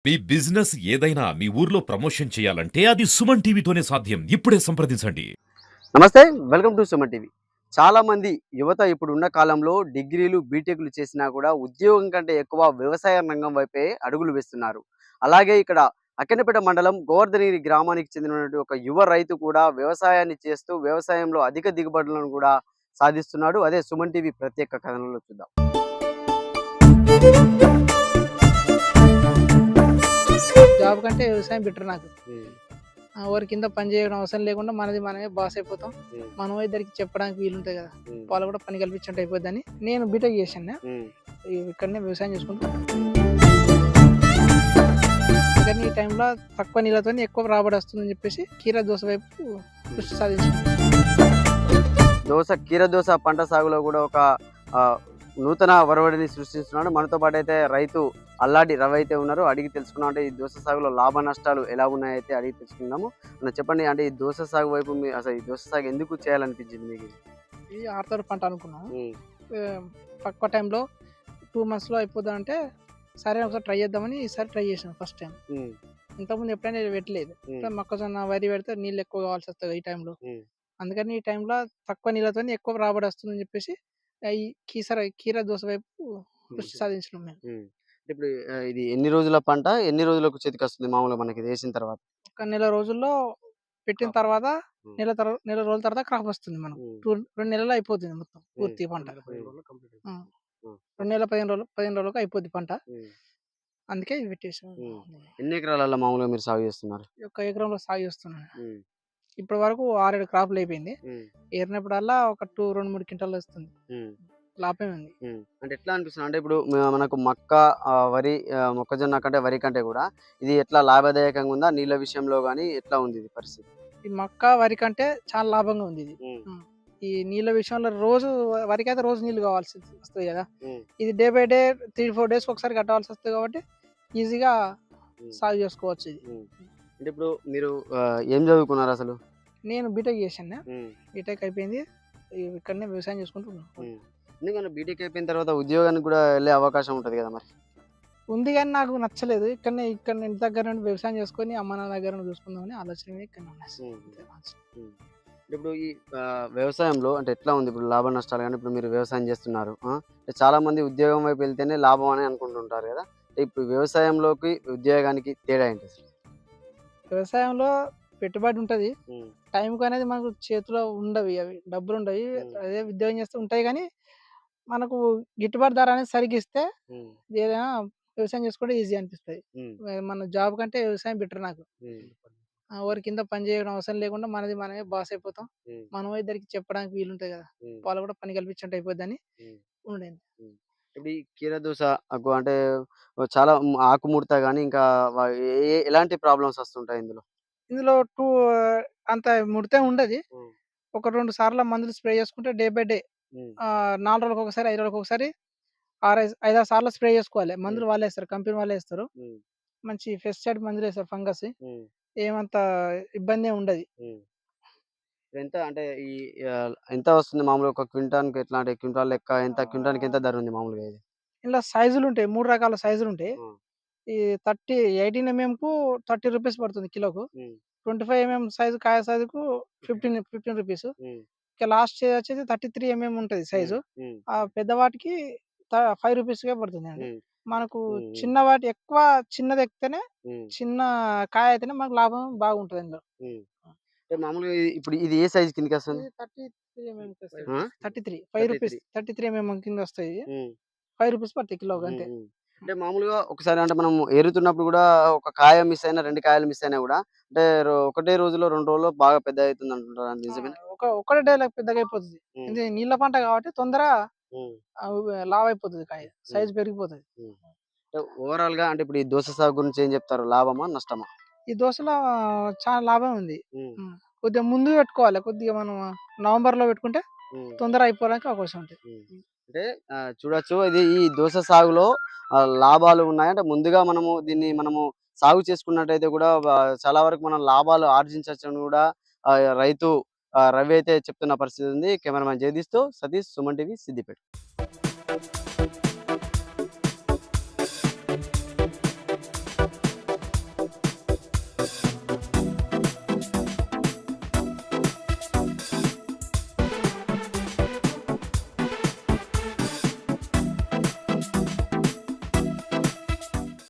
మీ business ఏదైనా మీ ఊర్లో promotion చేయాలంటే అది సుమన్ టీవీతోనే సాధ్యం. ఇప్పుడే సంప్రదించండి. నమస్తే. Welcome to Suman TV. చాలామంది యువత ఇప్పుడున్న కాలంలో డిగ్రీలు, బీటెక్‌లు చేసినా కూడా ఉద్యోగం కంటే ఎక్కువ వ్యవసాయ రంగం వైపే అడుగులు వేస్తున్నారు. అలాగే ఇక్కడ అక్కెన్నపేట మండలం గోవర్ధనగిరి గ్రామానికి చెందినటువంటి ఒక యువ రైతు కూడా వ్యవసాయాన్ని చేస్తూ వ్యవసాయంలో అధిక దిగుబడులను కూడా సాధిస్తున్నాడు. అదే సుమన్ టీవీ ప్రత్యేక కథనంలో చూద్దాం. జాబ్ కంటే వ్యవసాయం బెటర్ నాకు. హ్మ్. ఎవరి కింద పని చేయడం అవసరం లేకుండా మనది మనమే బాస్ అయిపోతాం. హ్మ్. మనం ఇద్దరికి చెప్పడానికి వీలుంటాయి కదా! హ్మ్. వాళ్ళు కూడా పని కల్పించినట్టు అయిపోద్దని నేను బీటెక్ చేశాను. హ్మ్. ఇక్కడనే వ్యవసాయం చేసుకుంటూ కానీ ఈ టైంలో తక్కువ నీళ్ళతోని ఎక్కువ రాబడి వస్తుందని చెప్పేసి కీరా దోస వైపు దృష్టి సాధించాను. కీర దోస పంట సాగులో కూడా ఒక ఆహ్, నూతన ఒరవడిని సృష్టిస్తున్నాడు. మనతో పాటైతే రైతు అల్లాడి రవి అయితే ఉన్నారు. అడిగి తెలుసుకుందాం. అంటే ఈ దోస సాగులో లాభ నష్టాలు ఎలా ఉన్నాయైతే అడిగి తెలుసుకుందాము. చెప్పండి, అంటే ఈ దోస సాగు వైపు అసలు ఈ దోస సాగు ఎందుకు చేయాలనిపించింది మీకు? ఇది ఆరుతడి పంట అనుకున్నాను. హ్మ్. తక్కువ టైంలో 2 మంత్స్‌లో అయిపోద్దంటే సరే ఒకసారి ట్రై చేద్దామని ఈసారి ట్రై చేశాను ఫస్ట్ టైం. హ్మ్. ఇంతకుముందు ఎప్పుడైనా పెట్టలేదు. హ్మ్. మొక్కజొన్న, వరి పెడితే నీళ్ళు ఎక్కువ కావాల్సి వస్తది ఈ టైంలో. హ్మ్. అందుకని ఈ టైంలో తక్కువ నీళ్ళతోని ఎక్కువ రాబడి వస్తుందని చెప్పేసి ఈ కీర దోస వైపు దృష్టి హ్మ్. సాధించినాం మేము. హ్మ్. ఇప్పుడు ఇది ఎన్ని రోజుల పంట? ఎన్ని రోజులకు చేతికొస్తుంది మామూలుగా మనకి ఇది ఏసిన తర్వాత? ఒక నెల రోజుల్లో పెట్టిన క్రాప్. తర్వాత హ్మ్. నెల రోజుల తర్వాత క్రాప్ వస్తుంది మనకు. హ్మ్. 2 నెలల్లో అయిపోతుంది మొత్తం హ్మ్. పూర్తి పంట. 2 నెలల 15 రోజుల్లో కంప్లీట్ ఆ! అయిపోతుంది. హ్మ్. 2 నెలల 15 రోజులకు అయిపోద్ది పంట. హ్మ్. అందుకే ఇది పెట్టేసాం. హ్మ్. ఎన్ని ఎకరాలలో మామూలుగా మీరు సాగు చేస్తున్నారు? ఈ యొక్క ఎకరంలో సాగు చేస్తున్నాను. హ్మ్. ఇప్పటి వరకు 6, 7 క్రాప్‌లు అయిపోయింది. హ్మ్. ఏరినప్పుడల్లా ఒక 2, 3 క్వింటాలు వస్తుంది. హ్మ్. లాభమే ఉంది. హ్మ్. అంటే ఎట్లా అనిపిస్తుంది? అంటే ఇప్పుడు మనకు మక్క, వరి, మొక్కజొన్న కంటే వరి కంటే గూడా ఇది ఎట్లా లాభదాయకంగా ఉందా? నీళ్ళ విషయంలో గాని ఎట్లా ఉంది ఇది పరిస్థితి? ఈ మక్క, వరి కంటే చాలా లాభంగా ఉంది ఇది. హ్మ్. హ్మ్. ఈ నీళ్ళ విషయంలో వరికైతే రోజు నీళ్ళు కావాల్సి వస్తది కదా! హ్మ్. ఇది డే బై డే 3, 4 డేస్‌కి ఒకసారి కట్టవలసి వస్తది కాబట్టి ఈజీగా హ్మ్. సాగు చేసుకోవచ్చు ఇది. హ్మ్. అంటే ఇప్పుడు మీరు ఏం చదువుకున్నారసలు? నేను బీటెక్ చేశాను. హ్మ్. బీటెక్ అయిపోయింది. ఇక్కడనే వ్యవసాయం చేసుకుంటూ ఉన్నాను. హ్మ్. ఎందుకన్నా బీటెక్ అయిపోయిన తర్వాత ఉద్యోగానికి గూడా ఎళ్ళే అవకాశం ఉంటది గదా మరి? ఉంది గానీ నాకు నచ్చలేదు. ఇక్కడ ఇంటి దగ్గర నుండి వ్యవసాయం చేసుకొని అమ్మ నాన్న దగ్గర నుండి చూసుకుందామని ఆలోచన మీద ఇక్కడనే ఉన్నేసి. హ్మ్. అంతే హ్మ్. ఇప్పుడు ఈ వ్యవసాయంలో అంటే ఎట్లా ఉంది? ఇప్పుడు లాభ నష్టాలు గాని, ఇప్పుడు మీరు వ్యవసాయం చేస్తున్నారు. అంటే చాలామంది ఉద్యోగం వైపు వెళ్తేనే లాభం అని అనుకుంటుంటారు గదా! అంటే ఇప్పుడు వ్యవసాయంలోకి, ఉద్యోగానికి తేడా ఏంటసలు? వ్యవసాయంలో పెట్టుబడి ఉంటది. హ్మ్. టైంకనేది మనకు చేతిలో ఉండవి అవి. డబ్బులుండయి. హ్మ్. అదే ఉద్యోగం చేస్తే ఉంటాయి గానీ, మనకు గిట్టుబాటు ధర అనేది సరిగ్గిస్తే హ్మ్. ఏదైనా వ్యవసాయం చేసుకోవడం ఈజీ అనిపిస్తది. హ్మ్. మన జాబ్ కంటే వ్యవసాయం బెటర్ నాకు. హ్మ్. ఎవరి కింద పని చేయడం అవసరం లేకుండా మనది మనమే బాస్ అయిపోతాం. హ్మ్. మనం ఇద్దరికి చెప్పడానికి వీలుంటాయి కదా! హ్మ్. వాళ్ళు కూడా పని కల్పించినట్టు అయిపోద్దని హ్మ్. ఉండేది. హ్మ్. ఇప్పుడు ఈ కీర దోస అంటే చాలా ఆకుముడత గాని, ఇంకా వ ఎలాంటి ప్రాబ్లమ్స్ వస్తుంటాయి ఇందులో? ఇందులో అంత ముడితే ఉండది. హ్మ్. ఒక 2 సార్ల మందులు స్ప్రే చేసుకుంటే డే బై డే హ్మ్. 4 రోజులకొకసారి, 5 రోజులకొకసారి 5, 6 సార్లు స్ప్రే చేసుకోవాలి. హ్మ్. మందులు వాళ్ళే ఏస్తారు. కంపెనీ వాళ్ళే ఏస్తారు. హ్మ్. మంచి పెస్టిసైడ్ మందులేస్తారు ఫంగస్. హ్మ్. ఏమంత ఇబ్బందేం ఉండది. హ్మ్. ఎంత అంటే ఈ ఎంత వస్తుంది మామూలుగా ఒక క్వింటాన్‌కి ఎట్లా అంటే క్వింటాల్ లెక్క ఎంత క్వింటాన్‌కి ఎంత ధర ఉంది మామూలుగా ఇది? ఇందులో సైజులుంటాయి. 3 రకాల సైజులుంటాయి. ఆ! ఈ 18 ఎంఎంకు ₹30 పడుతుంది కిలోకు. హ్మ్. 25 సైజు కాయ సైజుకు 15 రూపీస్. హ్మ్. ఇక లాస్ట్ స్టేజ్ వచ్చేసి 33 ఉంటది హ్మ్. సైజు. హ్మ్. ఆ పెద్దవాటికి ₹5 రూపీస్‌కే పడుతుందండి. హ్మ్. మనకు హ్మ్. హ్మ్. చిన్నవాటి ఎక్కువ చిన్నదెక్కితేనే హ్మ్. చిన్న కాయ అయితేనే మనకు లాభం బాగుంటది ఇందులో. హ్మ్. అంటే మామూలుగా ఇప్పుడు ఇది ఏ సైజ్ కిందకొస్తుంది? ఇది 33 ఎంఎంకొస్తది. ఆ? 5 రూపీస్ 33. 33 కిందొస్తాయి. హ్మ్. ₹5 పడతాయి కిలోకి హ్మ్. అంతే. హ్మ్. అంటే మామూలుగా ఒకసారి అంటే మనం ఏరుతున్నప్పుడు గూడా ఒక కాయ మిస్ అయినా, 2 కాయలు మిస్ అయినా గూడా అంటే ఒకటే రోజులో, 2 రోజుల్లో బాగా పెద్దగయితుందంటుంటారు. అది ఆ! నిజమేనా? ఒక్కటే డేలో పెద్దగయిపోతది. హ్మ్. ఇది నీళ్ళ పంట కాబట్టి తొందర హ్మ్. లావయిపోతది కాయ. హ్మ్. సైజ్ పెరిగిపోతది. హ్మ్. అంటే ఓవరాల్‌గా అంటే ఇప్పుడు ఈ దోస సాగు గురించి ఏం జెప్తారు? లాభమా? నష్టమా? ఈ దోసలో చాలా లాభం ఉంది. హ్మ్. హ్మ్. కొద్దిగా ముందు పెట్టుకోవాలి. కొద్దిగా మనం నవంబర్‌లో పెట్టుకుంటే హ్మ్. తొందర అయిపోవడానికి అవకాశం ఉంటది. హ్మ్. అంటే చూడొచ్చు ఇది ఈ దోస సాగులో లాభాలు ఉన్నాయి. అంటే ముందుగా మనము సాగు చేసుకున్నట్టయితే గూడా చాలా వరకు మనం లాభాలు ఆర్జించొచ్చని గూడా రైతు రవి అయితే చెప్తున్న పరిస్థితి ఉంది. కెమెరామాన్ జగదీష్‌తో సతీష్, సుమన్ టీవీ, సిద్దిపేట.